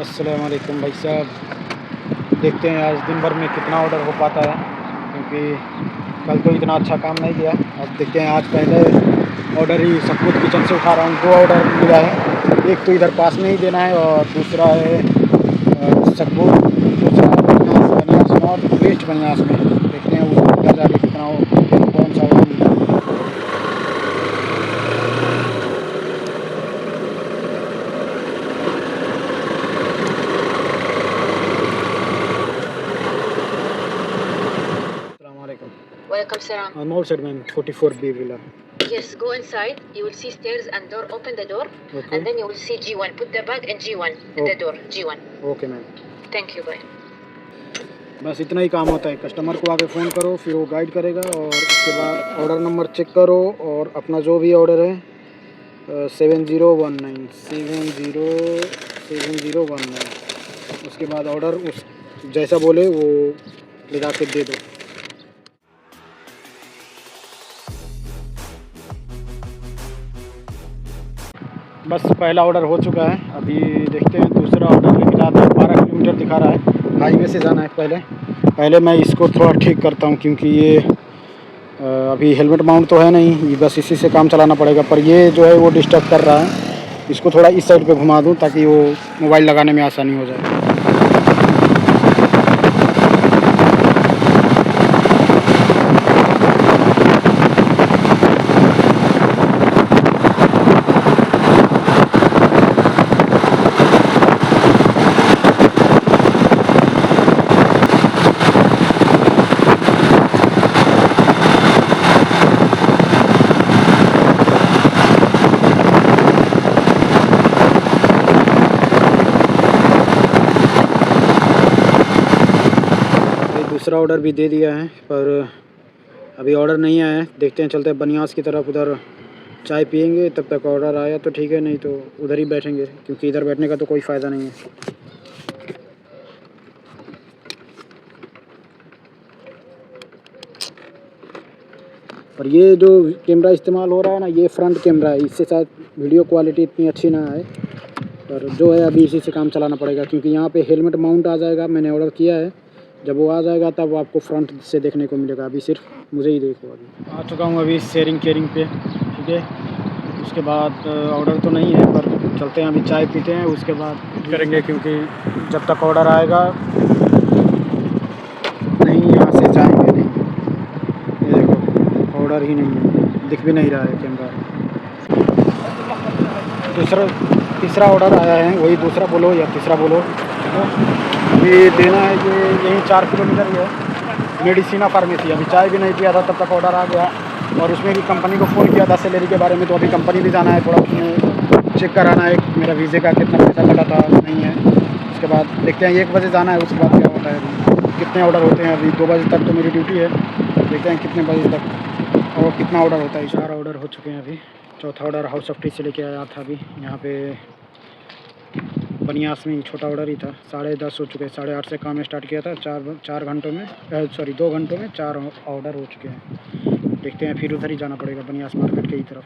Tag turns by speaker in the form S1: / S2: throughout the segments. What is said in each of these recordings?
S1: अस्सलाम वालेकुम भाई साहब। देखते हैं आज दिन भर में कितना ऑर्डर हो पाता है, क्योंकि कल तो इतना अच्छा काम नहीं किया। अब देखते हैं आज पहले ऑर्डर ही सब कुछ किचन से उठा रहा हूँ। 2 ऑर्डर मिला है, एक तो इधर पास में ही देना है और दूसरा है सकबूत, दूसरा बनियास नॉर्थ वेस्ट बनियास में। देखते हैं वो उधर जाके कितना कौन सा ऑर्डर मिला है।
S2: Welcome, Saram.
S1: I'm outside, ma'am. 44B villa.
S2: Yes, go inside. You will see stairs and door. Open the door,
S1: Okay.
S2: and then you will see G1. Put the bag in G1 in the door. G1.
S1: Okay, ma'am.
S2: Thank you. Bye.
S1: बस इतना ही काम होता है। Customer को आके phone करो, फिर वो गाइड करेगा और उसके बाद ऑर्डर नंबर चेक करो और अपना जो भी ऑर्डर है 7019 उसके बाद ऑर्डर उस जैसा बोले वो ले जा के दे दो। बस पहला ऑर्डर हो चुका है। अभी देखते हैं दूसरा ऑर्डर लेके जाते हैं। 12 किलोमीटर दिखा रहा है, हाईवे से जाना है। पहले मैं इसको थोड़ा ठीक करता हूँ, क्योंकि ये अभी हेलमेट माउंट तो है नहीं, बस इसी से काम चलाना पड़ेगा। पर ये जो है वो डिस्टर्ब कर रहा है। इसको थोड़ा इस साइड पे घुमा दूँ ताकि वो मोबाइल लगाने में आसानी हो जाए। दूसरा ऑर्डर भी दे दिया है, पर अभी ऑर्डर नहीं आया है। देखते हैं, चलते हैं बनियास की तरफ। उधर चाय पियेंगे, तब तक ऑर्डर आया तो ठीक है, नहीं तो उधर ही बैठेंगे, क्योंकि इधर बैठने का तो कोई फ़ायदा नहीं है। पर ये जो कैमरा इस्तेमाल हो रहा है ना, ये फ्रंट कैमरा है। इससे शायद वीडियो क्वालिटी इतनी अच्छी ना आए, पर जो है अभी इसी से काम चलाना पड़ेगा, क्योंकि यहाँ पे हेलमेट माउंट आ जाएगा। मैंने ऑर्डर किया है, जब वो आ जाएगा तब आपको फ्रंट से देखने को मिलेगा। अभी सिर्फ मुझे ही देखो। अभी आ चुका हूँ अभी शेयरिंग केयरिंग पे, ठीक है। उसके बाद ऑर्डर तो नहीं है, पर चलते हैं अभी चाय पीते हैं, उसके बाद करेंगे, क्योंकि जब तक ऑर्डर आएगा नहीं यहाँ से जाएंगे नहीं। ये देखो ऑर्डर ही नहीं है, दिख भी नहीं रहा है कैमरा। तीसरा ऑर्डर आया है, वही दूसरा बोलो या तीसरा बोलो। अभी देना है कि यहीं 4 किलोमीटर ही है, मेडिसिना फार्मेसी। अभी चाय भी नहीं पिया था, तब तक ऑर्डर आ गया। और उसमें भी कंपनी को फ़ोन किया था सैलरी के बारे में, तो अभी कंपनी भी जाना है, थोड़ा उसमें चेक कराना है मेरा वीज़े का कितना पैसा कटा था नहीं है। उसके बाद देखते हैं, 1 बजे जाना है, उसके बाद क्या होता है। अभी कितने ऑर्डर होते हैं, अभी 2 बजे तक तो मेरी ड्यूटी है। देखते हैं कितने बजे तक और कितना ऑर्डर होता है। 4 ऑर्डर हो चुके हैं। अभी चौथा ऑर्डर हाउस ऑफ टी से लेके आया था। अभी यहाँ पे बनियास में छोटा ऑर्डर ही था। 10:30 हो चुके हैं। 8:30 से काम स्टार्ट किया था। 4 घंटों में 2 घंटों में 4 ऑर्डर हो चुके हैं। देखते हैं, फिर उधर ही जाना पड़ेगा, बनियास मार्केट के ही तरफ।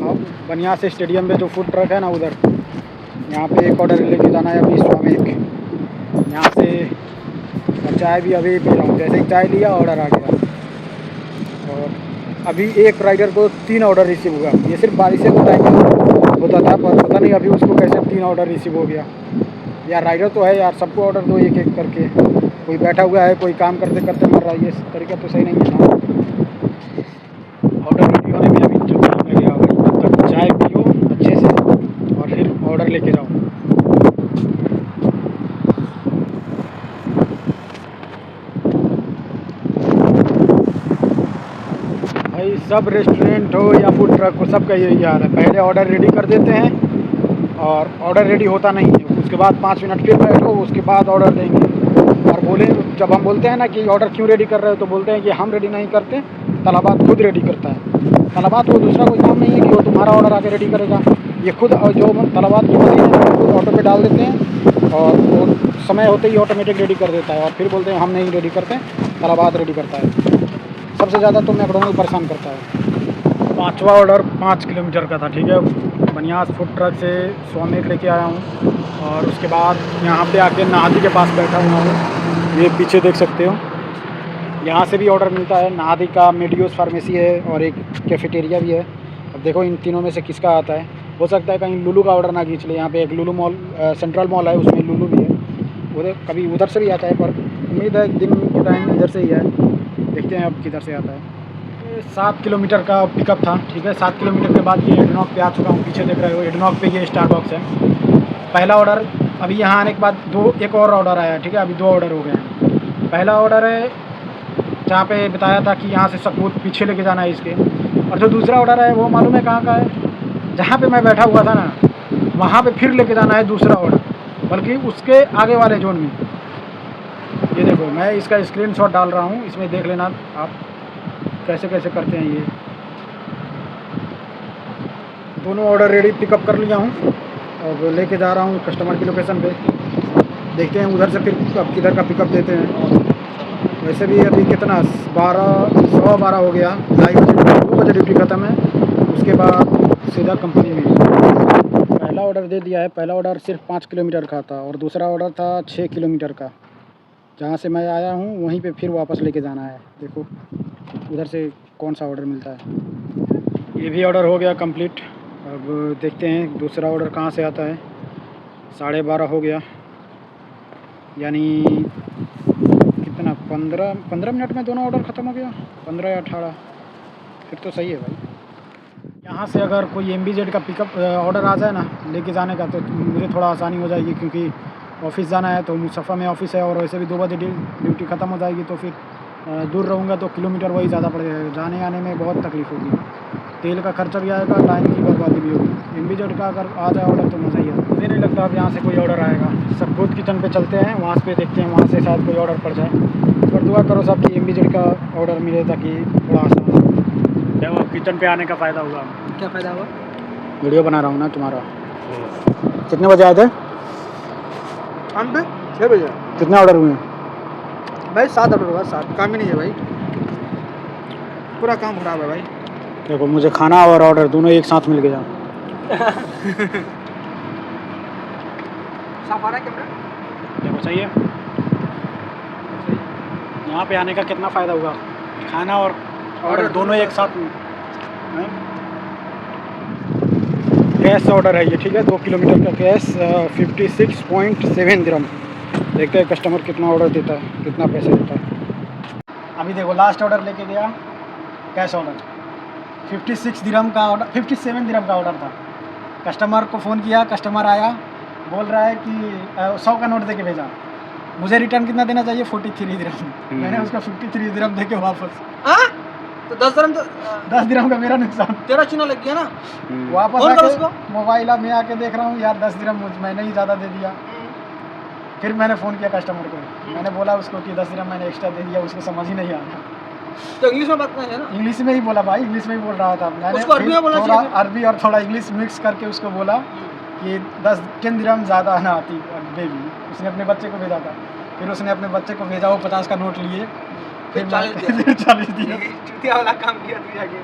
S1: अब बनियास स्टेडियम में जो फूड ट्रक है ना, उधर यहाँ पे एक ऑर्डर लेके जाना है अभी स्वामिक। यहाँ से चाय भी अभी पी रहा हूँ। जैसे ही चाय लिया ऑर्डर आ गया। और अभी एक राइडर को 3 ऑर्डर रिसीव हुआ। ये सिर्फ बारिश का टाइम होता था, पर पता नहीं अभी उसको कैसे 3 ऑर्डर रिसीव हो गया। यार राइडर तो है यार, सबको ऑर्डर दो एक एक करके। कोई बैठा हुआ है, कोई काम करते करते मर रहा है। ये तरीका तो सही नहीं है ना। ऑर्डर रेडी होने में अभी जो टाइम लगेगा, तब तक चाय पियो अच्छे से और फिर ऑर्डर लेके जाओ। भाई सब रेस्टोरेंट हो या फूड ट्रक हो, सबका यही हाल है। पहले ऑर्डर रेडी कर देते हैं और ऑर्डर रेडी होता नहीं है। उसके बाद 5 मिनट फिर बैठो, उसके बाद ऑर्डर देंगे। और बोले, जब हम बोलते हैं ना कि ऑर्डर क्यों रेडी कर रहे हो, तो बोलते हैं कि हम रेडी नहीं करते, तलबात खुद रेडी करता है। तलबात वो दूसरा कोई काम नहीं है कि वो तुम्हारा ऑर्डर आके रेडी करेगा। ये खुद जो तलबात की मशीन है खुद ऑटो पे डाल देते हैं और वो समय होते ही ऑटोमेटिक रेडी कर देता है। और फिर बोलते हैं हम नहीं रेडी करते, तलबात रेडी करता है। सबसे ज़्यादा तो मैकडोनल्ड परेशान करता है। 5वां ऑर्डर 5 किलोमीटर का था, ठीक है। बनियास फूड ट्रक से स्वामिक लेके आया हूँ और उसके बाद यहाँ पे आके नाहदी के पास बैठा हुआ हूँ। ये पीछे देख सकते हो, यहाँ से भी ऑर्डर मिलता है। नाहदी का मेडियोस फार्मेसी है और एक कैफेटेरिया भी है। अब देखो इन तीनों में से किसका आता है। हो सकता है कहीं लुलू का ऑर्डर ना खींच ले। यहाँ पे एक लुलू मॉल सेंट्रल मॉल है, उसमें लुलू भी है। उधर कभी उधर से भी आता है, पर उम्मीद है दिन के टाइम इधर से ही है। देखते हैं अब किधर से आता है। 7 किलोमीटर का पिकअप था, ठीक है। 7 किलोमीटर के बाद ये एडनॉक पे आ चुका हूँ। पीछे देख रहे हो एडनॉक पे ये स्टारबक्स है। पहला ऑर्डर अभी यहाँ आने के बाद एक और ऑर्डर आया, ठीक है। अभी 2 ऑर्डर हो गए हैं। पहला ऑर्डर है जहाँ पे बताया था कि यहाँ से सबूत पीछे लेके जाना है इसके, और जो दूसरा ऑर्डर है वो मालूम है कहाँ का है? जहाँ पे मैं बैठा हुआ था ना, वहाँ पे फिर लेके जाना है दूसरा ऑर्डर, बल्कि उसके आगे वाले जोन में। ये देखो, मैं इसका स्क्रीनशॉट डाल रहा हूँ, इसमें देख लेना आप कैसे कैसे करते हैं ये। दोनों ऑर्डर रेडी पिकअप कर लिया हूँ, अब लेके जा रहा हूँ कस्टमर की लोकेशन पे। देखते हैं उधर से फिर अब किधर का पिकअप देते हैं। वैसे भी अभी कितना 12:15 हो गया, 2 बजे ड्यूटी ख़त्म है। उसके बाद सीधा कंपनी में। पहला ऑर्डर दे दिया है। पहला ऑर्डर सिर्फ 5 किलोमीटर का था और दूसरा ऑर्डर था 6 किलोमीटर का। जहाँ से मैं आया हूँ वहीं पे फिर वापस लेके जाना है। देखो उधर से कौन सा ऑर्डर मिलता है। ये भी ऑर्डर हो गया कंप्लीट। अब देखते हैं दूसरा ऑर्डर कहाँ से आता है। 12:30 हो गया, यानी कितना 15 मिनट में दोनों ऑर्डर ख़त्म हो गया। 15 या 18, फिर तो सही है भाई। यहाँ से अगर कोई MBZ का पिकअप ऑर्डर आ जाए ना लेके जाने का, तो मुझे थोड़ा आसानी हो जाएगी, क्योंकि ऑफिस जाना है। तो मुसफ़ा में ऑफिस है और वैसे भी 2 बजे ड्यूटी ख़त्म हो जाएगी, तो फिर दूर रहूँगा तो किलोमीटर वही ज़्यादा पड़ जाएगा। जाने आने में बहुत तकलीफ़ होगी, तेल का खर्चा भी आएगा, टाइम की बर्बादी भी होगी। MBZ का अगर आ जाए ऑर्डर तो मज़ा ही आता। मुझे नहीं लगता अब यहाँ से कोई ऑर्डर आएगा। सब खुद किचन पे चलते हैं, वहाँ पे देखते हैं, वहाँ से शायद कोई ऑर्डर पड़ जाए। पर दुआ करो सब कि MBZ का ऑर्डर मिले ताकि थोड़ा आसान हो। देखो किचन पे आने का फ़ायदा हुआ।
S3: क्या फ़ायदा हुआ?
S1: वीडियो बना रहा हूँ ना तुम्हारा। कितने बजे आए थे?
S3: हम पे 6 बजे।
S1: कितने ऑर्डर हुए?
S3: भाई 7 ऑर्डर हुआ। 7 काम ही नहीं है भाई, पूरा काम खराब है भाई।
S1: देखो मुझे खाना और ऑर्डर दोनों एक साथ मिल गया।
S3: साफ आ रहा है कैमरा?
S1: देखो सही है। यहाँ पे आने का कितना फ़ायदा हुआ, खाना और ऑर्डर दोनों एक साथ में। कैश ऑर्डर है ये, ठीक है। 2 किलोमीटर का कैश 56.7 दिरहम। देखते हैं कस्टमर कितना ऑर्डर देता है, कितना पैसे देता है। अभी देखो लास्ट ऑर्डर लेके गया, कैश ऑर्डर 56 दिरहम का ऑर्डर, 57 दिरहम का ऑर्डर था। कस्टमर को फ़ोन किया, कस्टमर आया, बोल रहा है कि 100 का नोट दे के भेजा। मुझे रिटर्न कितना देना चाहिए? 43 दिरहम। मैंने उसका 53 दिरहम दे के वापस।
S3: हाँ तो 10 दिरहम तो
S1: 10 दिरहम का मेरा नुकसान।
S3: तेरा चूना लग गया ना।
S1: वापस
S3: फोन करो
S1: आके
S3: उसको।
S1: मोबाइल में आके देख रहा हूँ यार 10 दिरहम मैंने ही ज़्यादा दे दिया। फिर मैंने फ़ोन किया कस्टमर को, मैंने बोला उसको कि 10 दिरहम मैंने एक्स्ट्रा दे दिया। उसको समझ ही नहीं आया।
S3: तो इंग्लिश में बात करना है ना।
S1: इंग्लिश में ही बोला भाई, इंग्लिश में ही बोल रहा था। मैंने
S3: उसको अरबी में बोलना
S1: थोड़ा
S3: चाहिए।
S1: अरबी और थोड़ा इंग्लिश मिक्स करके उसको बोला कि 10 दिरहम ज़्यादा ना आती बेबी। उसने अपने बच्चे को भेजा था, फिर उसने अपने बच्चे को भेजा, वो 50 का नोट लिए, फिर 40 दिया।
S3: चूतिया वाला काम किया तू जाके।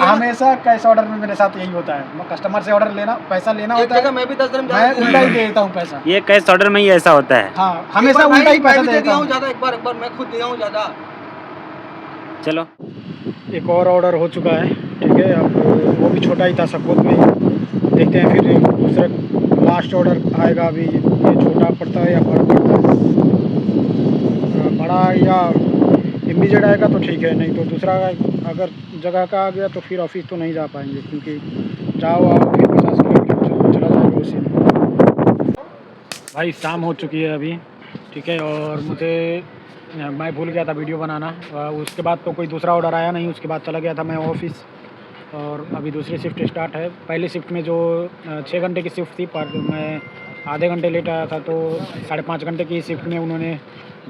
S1: हमेशा कैश ऑर्डर में मेरे साथ यही होता है। कस्टमर से ऑर्डर लेना, पैसा लेना
S3: एक
S1: होता है,
S3: जगह मैं भी 10 दिरहम
S1: मैं उल्टा ही दे देता हूँ पैसा।
S4: ये कैश ऑर्डर में ही ऐसा होता है।
S1: हाँ, हमेशा उल्टा ही पैसा दे देता हूँ।
S3: ज़्यादा एक बार मैं खुद दिया हूँ ज़्यादा।
S4: चलो
S1: एक और ऑर्डर हो चुका है, ठीक है। अब वो भी छोटा ही था, सबूत में ही। देखते हैं फिर दूसरा लास्ट ऑर्डर आएगा। अभी ये छोटा पड़ता है या बड़ा पड़ता है? बड़ा या MBZ आएगा तो ठीक है, नहीं तो दूसरा अगर जगह का आ गया तो फिर ऑफिस तो नहीं जा पाएंगे, क्योंकि जाओ आओ फिर 50 किलोमीटर चला जाएगा उसी में। भाई शाम हो चुकी है अभी, ठीक है। और मैं भूल गया था वीडियो बनाना। उसके बाद तो कोई दूसरा ऑर्डर आया नहीं। उसके बाद चला गया था मैं ऑफिस, और अभी दूसरी शिफ्ट स्टार्ट है। पहली शिफ्ट में जो 6 घंटे की शिफ्ट थी, पर मैं आधे घंटे लेट आया था, तो 5.5 घंटे की शिफ्ट में उन्होंने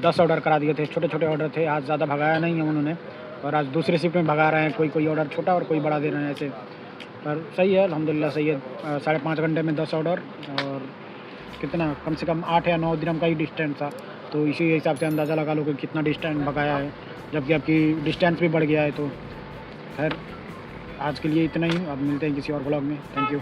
S1: 10 ऑर्डर करा दिए थे। छोटे छोटे ऑर्डर थे, आज ज़्यादा भगाया नहीं है उन्होंने, और आज दूसरी शिफ्ट में भगा रहे हैं। कोई ऑर्डर छोटा और कोई बड़ा दे रहे हैं ऐसे। पर सही है, अल्हम्दुलिल्लाह सही है। 5.5 घंटे में 10 ऑर्डर, और कितना कम से कम 8 या 9 दिरहम का ही डिस्टेंस था। तो इसी हिसाब से अंदाज़ा लगा लो कि कितना डिस्टेंस भगाया है, जबकि आपकी डिस्टेंस भी बढ़ गया है। तो खैर आज के लिए इतना ही। अब मिलते हैं किसी और ब्लॉग में। Thank you.